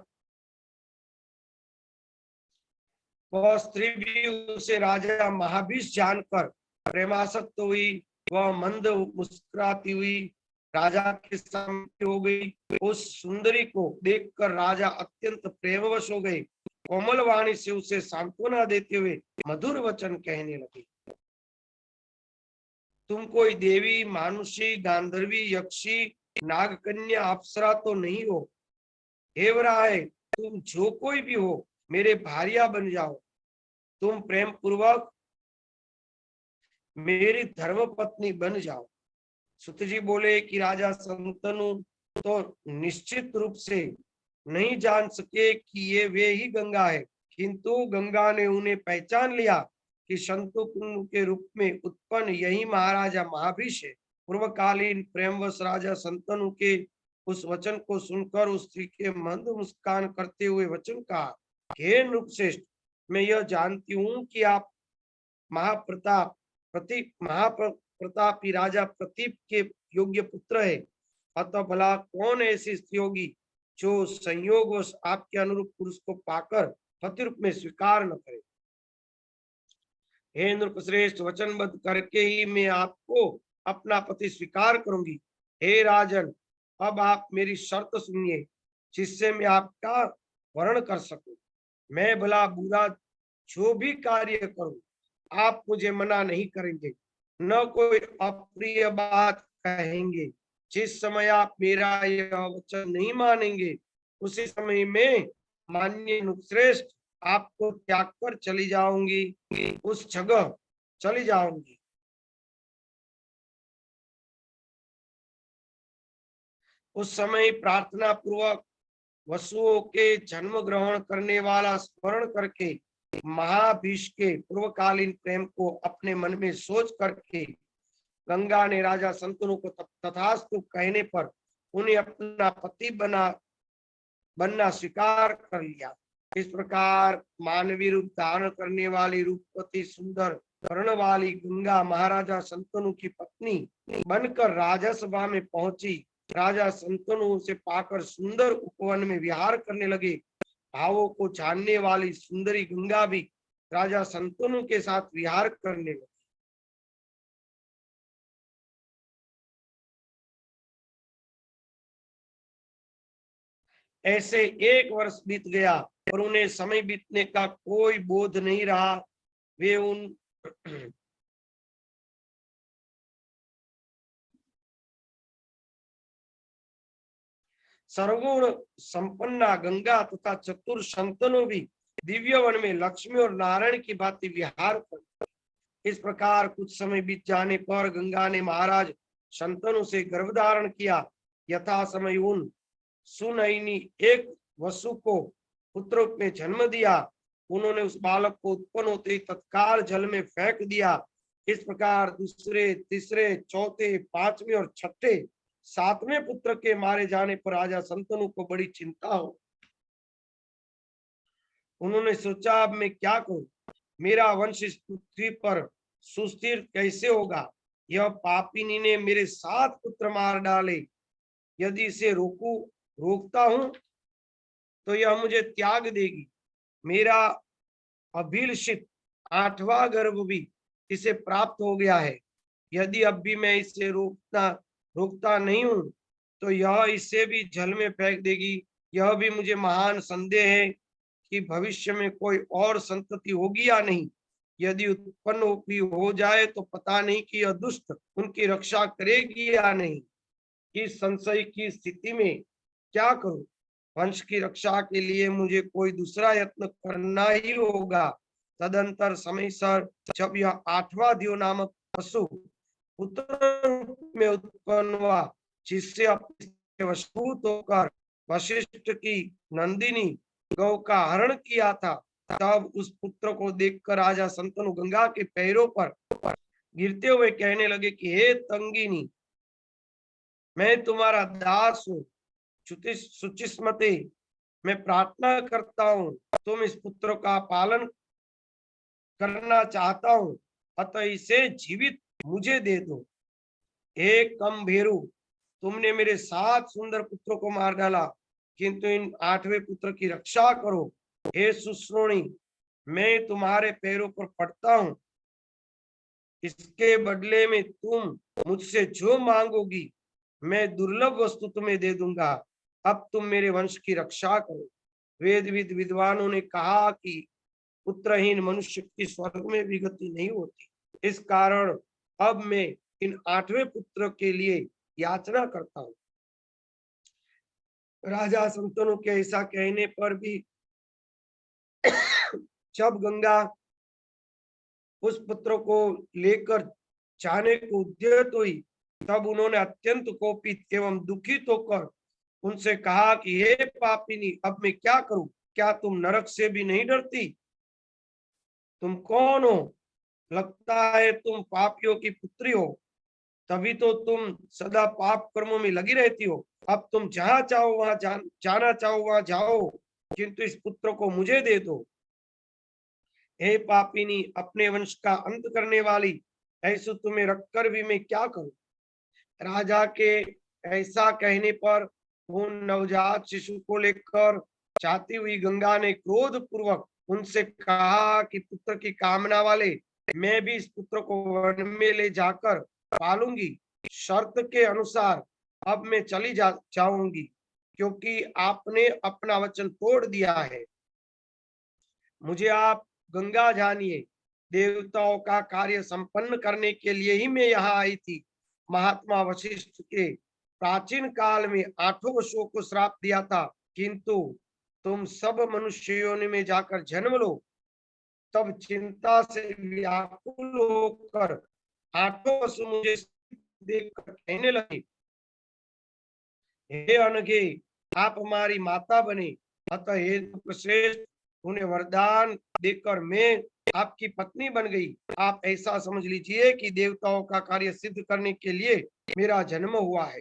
वह स्त्री भी उसे राजा महाभीष जानकर प्रेमासक्त हुई। वह मंद मुस्कुराती हुई राजा के सामने हो गई। उस सुंदरी को देखकर राजा अत्यंत प्रेमवश हो गए। कोमल वाणी से उसे सांत्वना देते हुए मधुर वचन कहने लगे, तुम कोई देवी, मानुषी, गांधर्वी, यक्षी, नागकन्या, अप्सरा तो नहीं हो। हे वराह, तुम जो कोई भी हो, मेरे भार्या बन जाओ। तुम प्रेम पूर्वक मेरी धर्मपत्नी बन जाओ। सुत जी बोले कि राजा शंतनु तो निश्चित रूप से नहीं जान सके कि ये वे ही गंगा है, किंतु गंगा ने उन्हें पहचान लिया कि शंतनु के रूप में उत्पन्न यही महाराजा महाभीष है। पूर्वकालीन प्रेमवश राजा शंतनु के उस वचन को सुनकर उस स्त्री के मंद मुस्कान करते हुए वचन कहा, हे नृपश्रेष्ठ, मैं यह जानती हूँ कि आप महाप्रतापी राजा प्रतीप के योग्य पुत्र है। अतः भला कौन ऐसी स्त्री होगी जो संयोगवश आपके अनुरूप पुरुष को पाकर पति रूप में स्वीकार न करे। हे नृपश्रेष्ठ, वचनबद्ध करके ही मैं आपको अपना पति स्वीकार करूंगी। हे राजन, अब आप मेरी शर्त सुनिए, जिससे मैं आपका वर्ण कर सकूं। मैं भला बुरा जो भी कार्य करूं, आप मुझे मना नहीं करेंगे। न कोई अप्रिय बात कहेंगे। जिस समय आप मेरा यह वचन नहीं मानेंगे, उसी समय में माननीय श्रेष्ठ आपको त्याग कर चली जाऊंगी, उस जगह चली जाऊंगी। उस समय प्रार्थना पूर्वक वसुओं के जन्म ग्रहण करने वाला स्मरण करके महाभीष के पूर्वकालीन प्रेम को अपने मन में सोच करके गंगा ने राजा संतनु को तथास्तु कहने पर उन्हें अपना पति बनना स्वीकार कर लिया। इस प्रकार मानवीय रूप धारण करने वाली रूपवती सुंदर वर्ण वाली गंगा महाराजा संतनु की पत्नी बनकर राजसभा में पहुंची। राजा संतनु से पाकर सुंदर उपवन में विहार करने लगे। भावों को जानने वाली सुंदरी गंगा भी राजा संतनु के साथ विहार करने लगी। ऐसे 1 वर्ष बीत गया और उन्हें समय बीतने का कोई बोध नहीं रहा। वे उन सर्वगुण संपन्ना गंगा तथा चतुर संतनु भी दिव्य वन में लक्ष्मी और नारायण की भांति विहार कर। इस प्रकार कुछ समय बीत जाने पर गंगा ने महाराज शंतनु से गर्भ धारण किया। यथा समय उन सुनयनी एक वसु को पुत्र रूप में जन्म दिया। उन्होंने उस बालक को उत्पन्न होते ही तत्काल जल में फेंक दिया। इस प्रकार दूसरे, तीसरे, चौथे, पांचवें और छठे, सातवें पुत्र के मारे जाने पर राजा संतनु को बड़ी चिंता हो। उन्होंने सोचा, अब मैं क्या करूं, मेरा वंश इस पृथ्वी पर सुस्थिर कैसे होगा। यह पापिनी ने मेरे 7 पुत्र मार डाले। यदि इसे रोकता हूं तो यह मुझे त्याग देगी। मेरा अभिलषित 8वां गर्भ भी इसे प्राप्त हो गया है। यदि अब भी मैं इसे रोकता नहीं हूं तो यह इसे भी जल में फेंक देगी। यह भी मुझे महान संदेह है कि भविष्य में कोई और संतति होगी या नहीं। यदि उत्पन्न भी हो जाए तो पता नहीं कि यह दुष्ट उनकी रक्षा करेगी या नहीं। इस संशय की स्थिति में क्या करूं। वंश की रक्षा के लिए मुझे कोई दूसरा यत्न करना ही होगा। तदंतर समय सर जब यह 8वां दियो नामक पशु पुत्र में उत्पन्न हुआ, जिससे अपने वशीभूत होकर वशिष्ठ की नंदिनी गौ का हरण किया था, तब उस पुत्र को देखकर राजा संतनु गंगा के पैरों पर गिरते हुए कहने लगे कि हे तंगिनी, मैं तुम्हारा दास हूँ, सुचिस्मते, मैं प्रार्थना करता हूँ, तुम इस पुत्र का पालन करना चाहता हूँ, अतः इसे जीवित मुझे दे दो। हे कम भेरु, तुमने मेरे 7 सुंदर पुत्रों को मार डाला, किंतु इन 8वें पुत्र की रक्षा करो। हे सुश्रोणी, मैं तुम्हारे पैरों पर पड़ता हूँ, इसके बदले में तुम मुझसे जो मांगोगी मैं दुर्लभ वस्तु तुम्हें दे दूंगा। अब तुम मेरे वंश की रक्षा करो। वेदविद विद्वानों ने कहा कि पुत्रहीन मनुष्य की स्वर्ग में भी गति नहीं होती। इस कारण अब मैं इन 8वें पुत्र के लिए याचना करता हूँ। राजा संतनु के ऐसा कहने पर भी जब गंगा उस पुत्र को लेकर जाने को उद्यत हुई, तब उन्होंने अत्यंत कोपित एवं दुखित होकर उनसे कहा कि हे पापिनी, अब मैं क्या करूं, क्या तुम नरक से भी नहीं डरती। तुम कौन हो, लगता है तुम पापियों की पुत्री हो, तभी तो तुम सदा पाप कर्मों में लगी रहती हो। अब तुम जहां चाहो वहां जाना चाहो वहां जाओ, किंतु इस पुत्र को मुझे दे दो। हे पापिनी, अपने वंश का अंत करने वाली, ऐसे तुम्हें रखकर भी मैं क्या करूं। राजा के ऐसा कहने पर वो नवजात शिशु को लेकर जाती हुई गंगा ने क्रोध पूर्वक उनसे कहा कि पुत्र की कामना वाले, मैं भी इस पुत्र को वन में ले जाकर पालूंगी। शर्त के अनुसार अब मैं चली जाऊंगी, क्योंकि आपने अपना वचन तोड़ दिया है। मुझे आप गंगा जानिए, देवताओं का कार्य संपन्न करने के लिए ही मैं यहाँ आई थी। महात्मा वशिष्ठ के प्राचीन काल में 8 वर्षों को श्राप दिया था, किंतु तुम सब मनुष्य योनि में जाकर जन्म लो। तब चिंता से व्याकुल होकर 8 वर्ष मुझे देखकर कहने लगे, हे अनघे, आप हमारी माता बने, अतः हे श्रेष्ठ, उन्हें वरदान देकर मैं आपकी पत्नी बन गई। आप ऐसा समझ लीजिए कि देवताओं का कार्य सिद्ध करने के लिए मेरा जन्म हुआ है।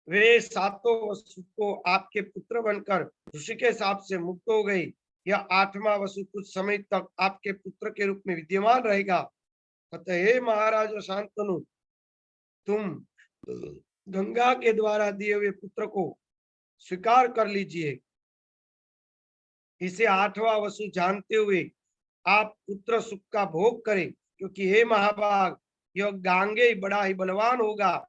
वे 7 वसु को आपके पुत्र बनकर ऋषि के साथ से मुक्त हो गई। यह 8वां वसु कुछ समय तक आपके पुत्र के रूप में विद्यमान रहेगा। अतः हे महाराज शांतनु, तुम गंगा के द्वारा दिए हुए पुत्र को स्वीकार कर लीजिए। इसे 8वां वसु जानते हुए आप पुत्र सुख का भोग करें, क्योंकि हे महाभाग, यह गांगे बड़ा ही बलवान होगा।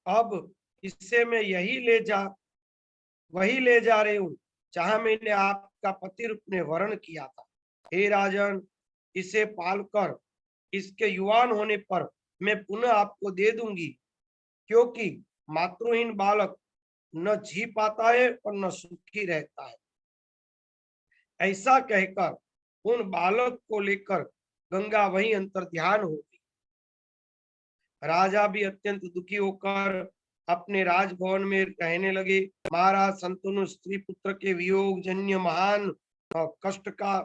अब इससे मैं वही ले जा रही हूँ जहां मैंने आपका पति रूप में वर्ण किया था। हे राजन, इसे पालकर इसके युवान होने पर मैं पुनः आपको दे दूंगी, क्योंकि मातृहीन बालक न जी पाता है और न सुखी रहता है। ऐसा कहकर उन बालक को लेकर गंगा वही अंतर ध्यान हो गई। राजा भी अत्यंत दुखी होकर अपने राजभवन में कहने लगे, महाराज संतनु स्त्री पुत्र के वियोग जन्य महान कष्ट का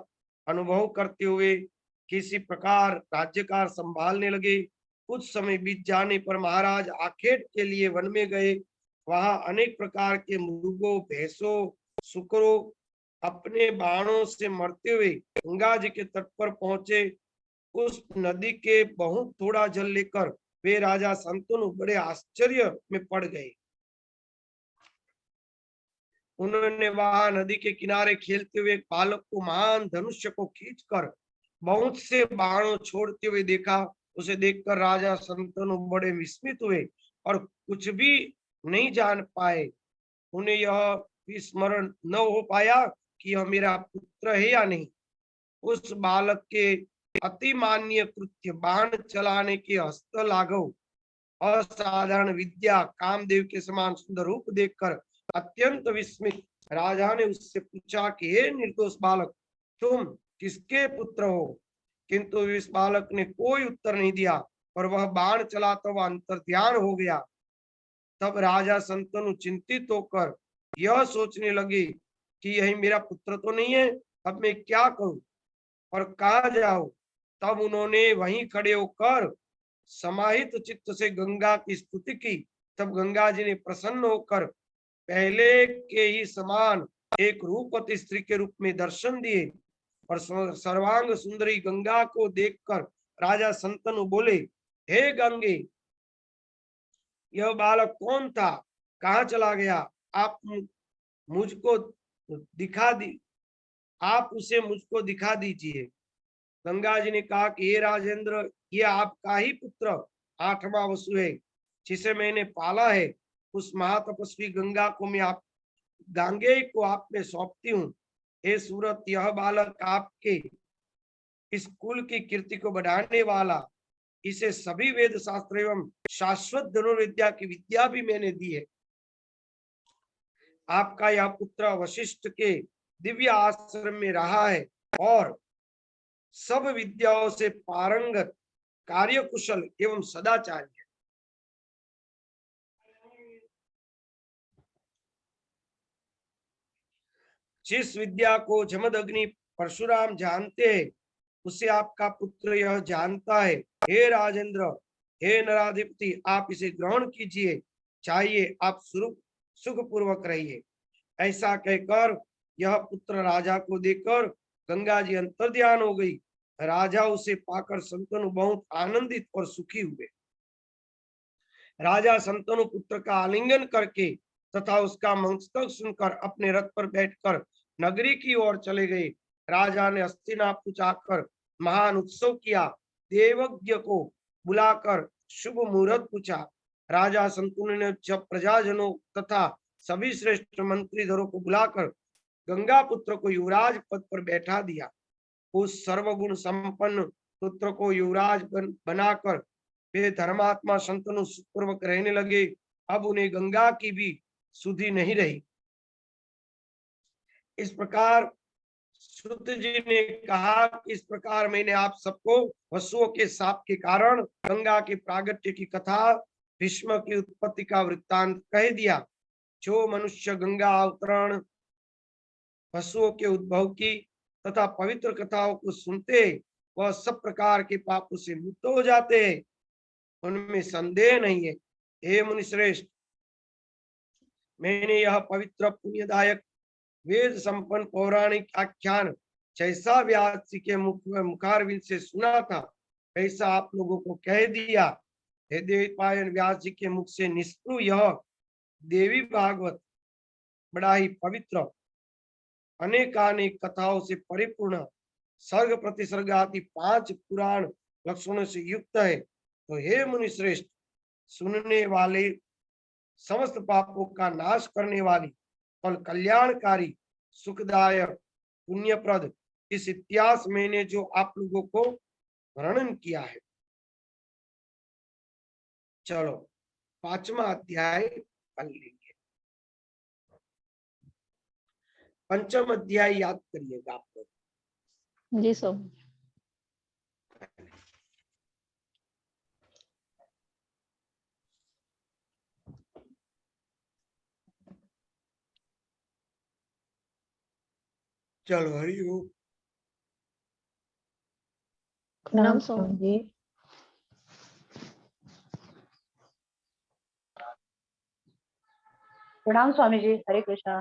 अनुभव करते हुए किसी प्रकार राज्यकार संभालने लगे। कुछ समय बीत जाने पर महाराज आखेट के लिए वन में गए। वहां अनेक प्रकार के मृगों, भैंसों, सुकरों अपने बाणों से मरते हुए गंगा जी के तट पर पहुंचे। उस नदी के बहुत थोड़ा जल लेकर वे राजा संतनु बड़े आश्चर्य में पड़ गए। उन्होंने वहां नदी के किनारे खेलते हुए एक बालक को महान धनुष्य को खींचकर बहुत से बाणों छोड़ते हुए देखा। उसे देखकर राजा संतनु बड़े विस्मित हुए और कुछ भी नहीं जान पाए। उन्हें यह भी स्मरण न हो पाया कि यह मेरा पुत्र है या नहीं। उस बालक के अति मान्य कृत्य बाण चलाने के हस्त लाघव, असाधारण विद्या, कामदेव के समान सुंदर रूप देखकर अत्यंत विस्मित राजा ने उससे पूछा कि हे निर्दोष बालक, तुम किसके पुत्र हो? किंतु इस बालक ने कोई उत्तर नहीं दिया और वह बाण चलाता हुआ अंतर ध्यान हो गया। तब राजा संतनु चिंतित होकर यह सोचने लगे कि यही मेरा पुत्र तो नहीं है, अब मैं क्या करूं और कहा जाऊं। तब उन्होंने वहीं खड़े होकर समाहित चित्त से गंगा की स्तुति की। तब गंगा जी ने प्रसन्न होकर पहले के ही समान एक रूपवती स्त्री के रूप में दर्शन दिए और सर्वांग सुंदरी गंगा को देखकर राजा संतनु बोले, हे गंगे, यह बालक कौन था? कहाँ चला गया? आप मुझको दिखा दी आप उसे मुझको दिखा दीजिए। गंगा जी ने कहा कि हे राजेंद्र, ये आपका ही पुत्र 8वां वसु है, जिसे मैंने पाला है। उस महातपस्वी गंगा को मैं गांगे को आप में सौंपती हूँ। हे सूरत, यह बालक आपके इस कुल की कीर्ति को बढ़ाने वाला, इसे सभी वेद शास्त्र एवं शाश्वत धनुर्विद्या की विद्या भी मैंने दी है। आपका यह पुत्र वशिष्ठ के दिव्य आश्रम में रहा है और सब विद्याओं से पारंगत, कार्यकुशल एवं सदाचारी है। जिस विद्या को जमदग्नि परशुराम जानते हैं, उसे आपका पुत्र यह जानता है। हे राजेंद्र, हे नराधिपति, आप इसे ग्रहण कीजिए, चाहिए आप सुख पूर्वक रहिए। ऐसा कहकर यह पुत्र राजा को देकर गंगा जी अंतर्ध्यान हो गई। राजा उसे पाकर संतनु बहुत आनंदित और सुखी हुए। राजा संतनु पुत्र का आलिंगन करके तथा उसका मस्तक सुनकर अपने रथ पर बैठकर नगरी की ओर चले गए। राजा ने हस्तिनापुर जाकर महान उत्सव किया। देवज्ञ को बुलाकर शुभ मुहूर्त पूछा। राजा शंतनु ने जब प्रजाजनों तथा सभी श्रेष्ठ मंत्रीधरों को बुलाकर गंगा पुत्र को युवराज पद पर बैठा दिया। उस सर्वगुण संपन्न पुत्र को युवराज बनाकर वे धर्मात्मा शंतनु सुखपूर्वक रहने लगे। अब उन्हें गंगा की भी सुधि नहीं रही। इस प्रकार सूत जी ने कहा, इस प्रकार मैंने आप सबको वसुओं के शाप के कारण गंगा के प्रागट्य की कथा, भीष्म की उत्पत्ति का वृत्तांत कह दिया। जो मनुष्य गंगा अवतरण, वसुओं के उद्भव की तथा पवित्र कथाओं को सुनते, वह सब प्रकार के पापों से मुक्त हो जाते हैं, उनमें संदेह नहीं है। हे मुनिश्रेष्ठ, मैंने यह पवित्र पुण्यदायक वेद संपन्न पौराणिक आख्यान जैसा व्यास जी के मुखारविंद से सुना था, वैसा आप लोगों को कह दिया। हे देवपायन, व्यास जी के मुख से निष्प्रू यह देवी भागवत बड़ा ही पवित्र, अनेकानेक कथाओं से परिपूर्ण, सर्ग प्रतिसर्ग आदि 5 पुराण लक्षणों से युक्त है। तो हे मुनि श्रेष्ठ, सुनने वाले, समस्त पापों का नाश करने वाली, फल कल्याणकारी, सुखदायक, पुण्यप्रद इस इतिहास मैंने जो आप लोगों को वर्णन किया है। चलो 5वां अध्याय पढ़ लेंगे। 5वां अध्याय याद करिएगा आप लोग। जी सर। चलो हरिओम। प्रणाम स्वामी जी। प्रणाम स्वामी जी। हरे कृष्णा।